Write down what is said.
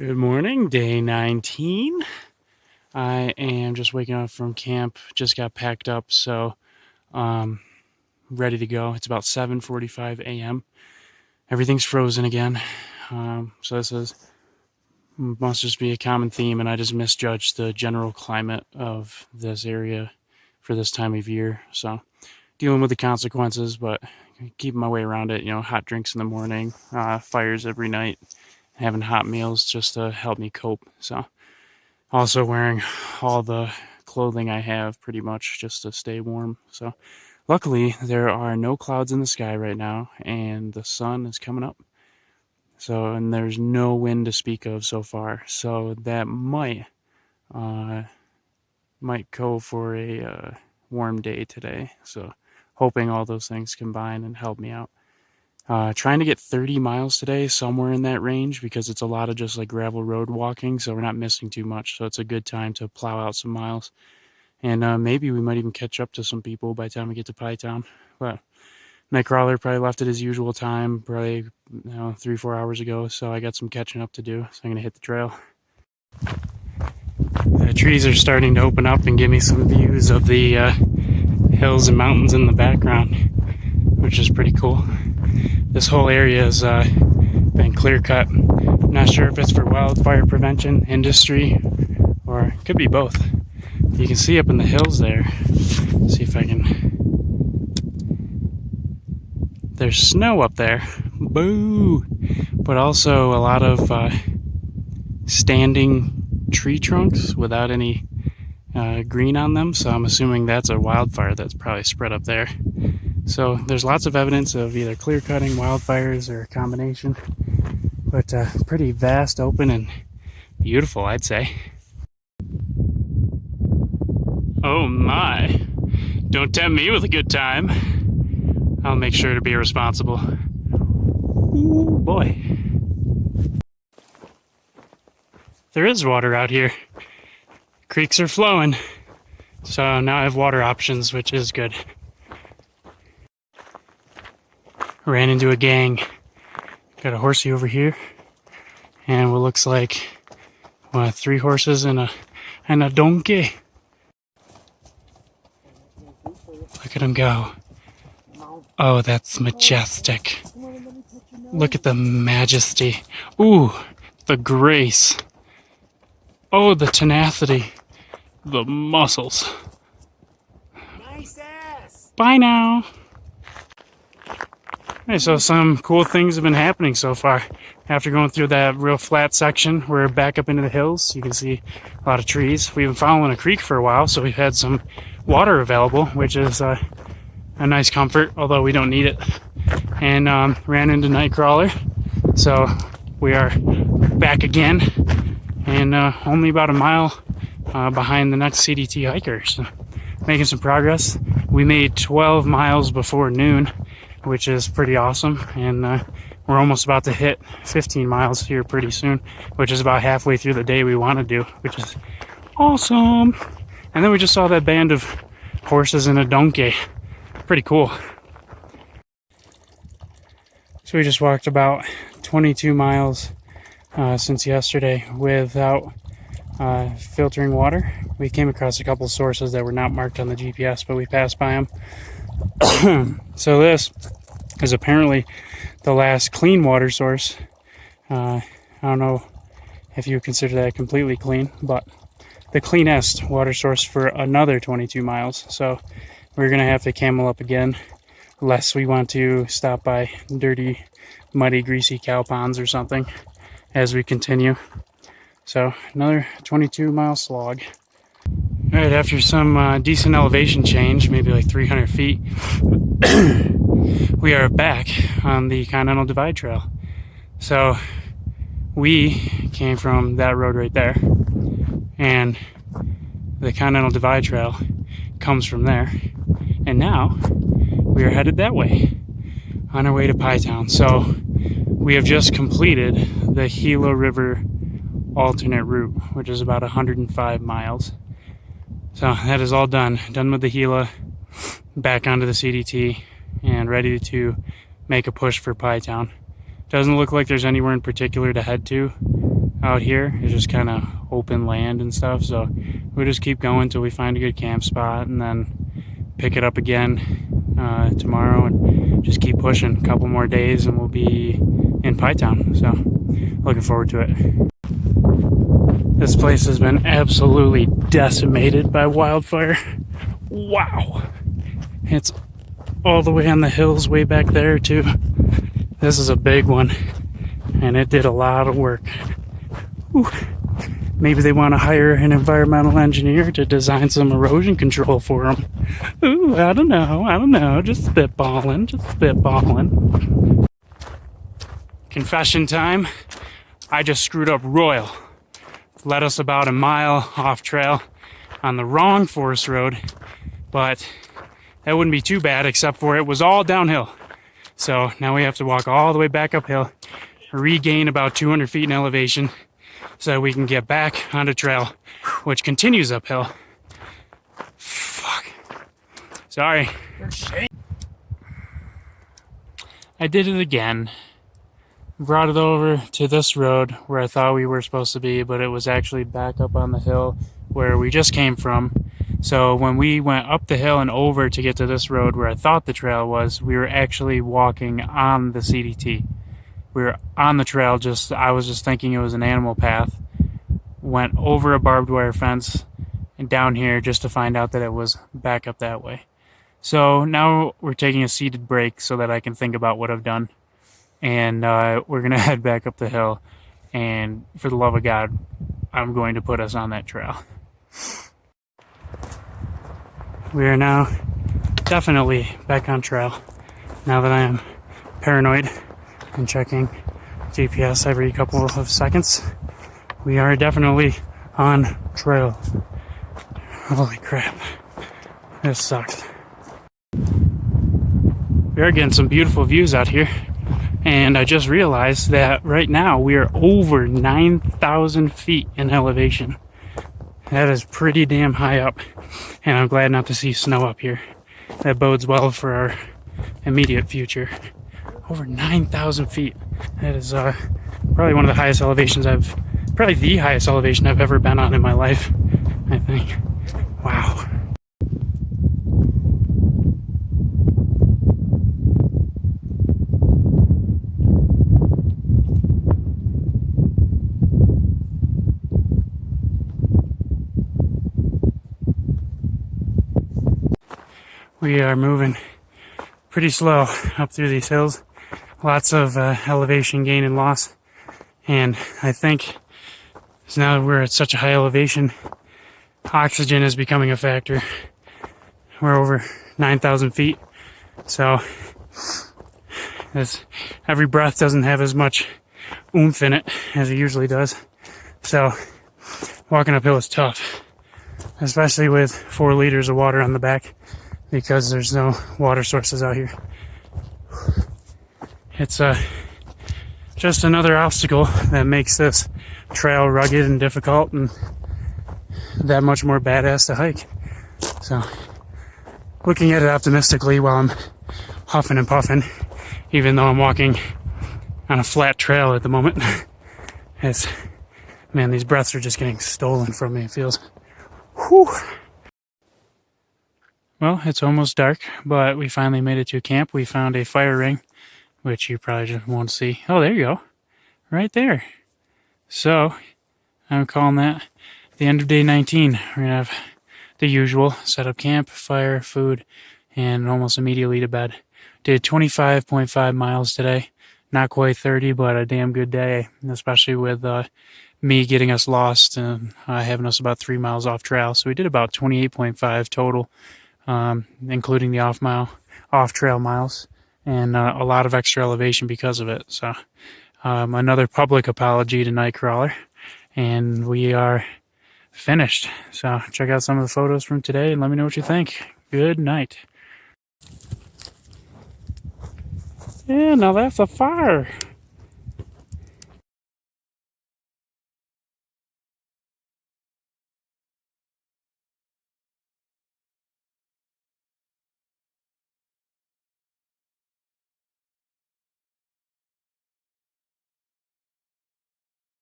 Good morning, day 19. I am just waking up from camp, just got packed up, so ready to go. It's about 7:45 a.m. Everything's frozen again, so must just be a common theme, and I just misjudged the general climate of this area for this time of year, so dealing with the consequences, but keeping my way around it. Hot drinks in the morning, fires every night, having hot meals just to help me cope. So also wearing all the clothing I have pretty much just to stay warm. So luckily there are no clouds in the sky right now and the sun is coming up. So, and there's no wind to speak of so far. So that might go for a warm day today. So hoping all those things combine and help me out. Trying to get 30 miles today, somewhere in that range, because it's a lot of just like gravel road walking, so we're not missing too much. So it's a good time to plow out some miles. And maybe we might even catch up to some people by the time we get to Pie Town. But Nightcrawler probably left at his usual time, probably 3-4 hours ago, so I got some catching up to do. So I'm going to hit the trail. The trees are starting to open up and give me some views of the hills and mountains in the background, which is pretty cool. This whole area has been clear cut. I'm not sure if it's for wildfire prevention, industry, or it could be both. You can see up in the hills there. Let's see if I can. There's snow up there. Boo! But also a lot of standing tree trunks without any green on them. So I'm assuming that's a wildfire that's probably spread up there. So there's lots of evidence of either clear cutting, wildfires, or a combination. But pretty vast, open, and beautiful, I'd say. Oh my. Don't tempt me with a good time. I'll make sure to be responsible. Ooh, boy. There is water out here. Creeks are flowing. So now I have water options, which is good. Ran into a gang. Got a horsey over here. And what looks like 3 horses and a donkey. Look at him go. Oh, that's majestic. Look at the majesty. Ooh, the grace. Oh, the tenacity. The muscles. Nice ass. Bye now. Okay, so some cool things have been happening so far. After going through that real flat section, we're back up into the hills. You can see a lot of trees. We've been following a creek for a while, so we've had some water available, which is a nice comfort, although we don't need it. And ran into Nightcrawler, so we are back again, and only about a mile behind the next CDT hiker. So making some progress. We made 12 miles before noon, which is pretty awesome, and we're almost about to hit 15 miles here pretty soon, which is about halfway through the day we want to do, which is awesome. And then we just saw that band of horses and a donkey. Pretty cool. So we just walked about 22 miles since yesterday without filtering water. We came across a couple sources that were not marked on the GPS, but we passed by them. So this is apparently the last clean water source. I don't know if you consider that completely clean, but the cleanest water source for another 22 miles. So we're going to have to camel up again, unless we want to stop by dirty, muddy, greasy cow ponds or something as we continue. So another 22-mile slog. All right, after some decent elevation change, maybe like 300 feet, we are back on the Continental Divide Trail. So we came from that road right there, and the Continental Divide Trail comes from there, and now we are headed that way on our way to Pie Town. So we have just completed the Gila River alternate route, which is about 105 miles. So that is all done with the Gila, back onto the CDT, and ready to make a push for Pie Town. Doesn't look like there's anywhere in particular to head to. out here is just kind of open land and stuff, so we'll just keep going until we find a good camp spot and then pick it up again tomorrow and just keep pushing. A couple more days and we'll be in Pie Town, so looking forward to it. This place has been absolutely decimated by wildfire. Wow. It's all the way on the hills way back there too. This is a big one and it did a lot of work. Whew. Maybe they want to hire an environmental engineer to design some erosion control for them. Ooh, I don't know, just spitballing. Confession time, I just screwed up royal. Led us about a mile off trail on the wrong forest road, but that wouldn't be too bad except for it was all downhill. So now we have to walk all the way back uphill, regain about 200 feet in elevation so that we can get back onto trail, which continues uphill. Fuck. Sorry. I did it again. Brought it over to this road where I thought we were supposed to be, but it was actually back up on the hill where we just came from. So when we went up the hill and over to get to this road where I thought the trail was, we were actually walking on the CDT. We were on the trail, I was just thinking it was an animal path. Went over a barbed wire fence and down here just to find out that it was back up that way. So now we're taking a seated break so that I can think about what I've done. And we're going to head back up the hill. And for the love of God, I'm going to put us on that trail. We are now definitely back on trail. Now that I am paranoid and checking GPS every couple of seconds, we are definitely on trail. Holy crap. This sucks. We are getting some beautiful views out here. And I just realized that right now we are over 9,000 feet in elevation. That is pretty damn high up. And I'm glad not to see snow up here. That bodes well for our immediate future. Over 9,000 feet. That is probably one of the highest elevations probably the highest elevation I've ever been on in my life, I think. Wow. We are moving pretty slow up through these hills. Lots of elevation gain and loss. And I think now that we're at such a high elevation, oxygen is becoming a factor. We're over 9,000 feet. So every breath doesn't have as much oomph in it as it usually does. So walking uphill is tough, especially with 4 liters of water on the back, because there's no water sources out here. It's just another obstacle that makes this trail rugged and difficult and that much more badass to hike. So looking at it optimistically while I'm huffing and puffing, even though I'm walking on a flat trail at the moment. Man, these breaths are just getting stolen from me, it feels. Whew. Well, it's almost dark, but we finally made it to camp. We found a fire ring, which you probably just won't see. Oh, there you go. Right there. So, I'm calling that the end of day 19. We're going to have the usual, set up camp, fire, food, and almost immediately to bed. Did 25.5 miles today. Not quite 30, but a damn good day, especially with me getting us lost and having us about 3 miles off trail. So we did about 28.5 total. Including the off-trail miles, and a lot of extra elevation because of it. So another public apology to Nightcrawler, and we are finished. So check out some of the photos from today and let me know what you think. Good night. Yeah, now that's a fire.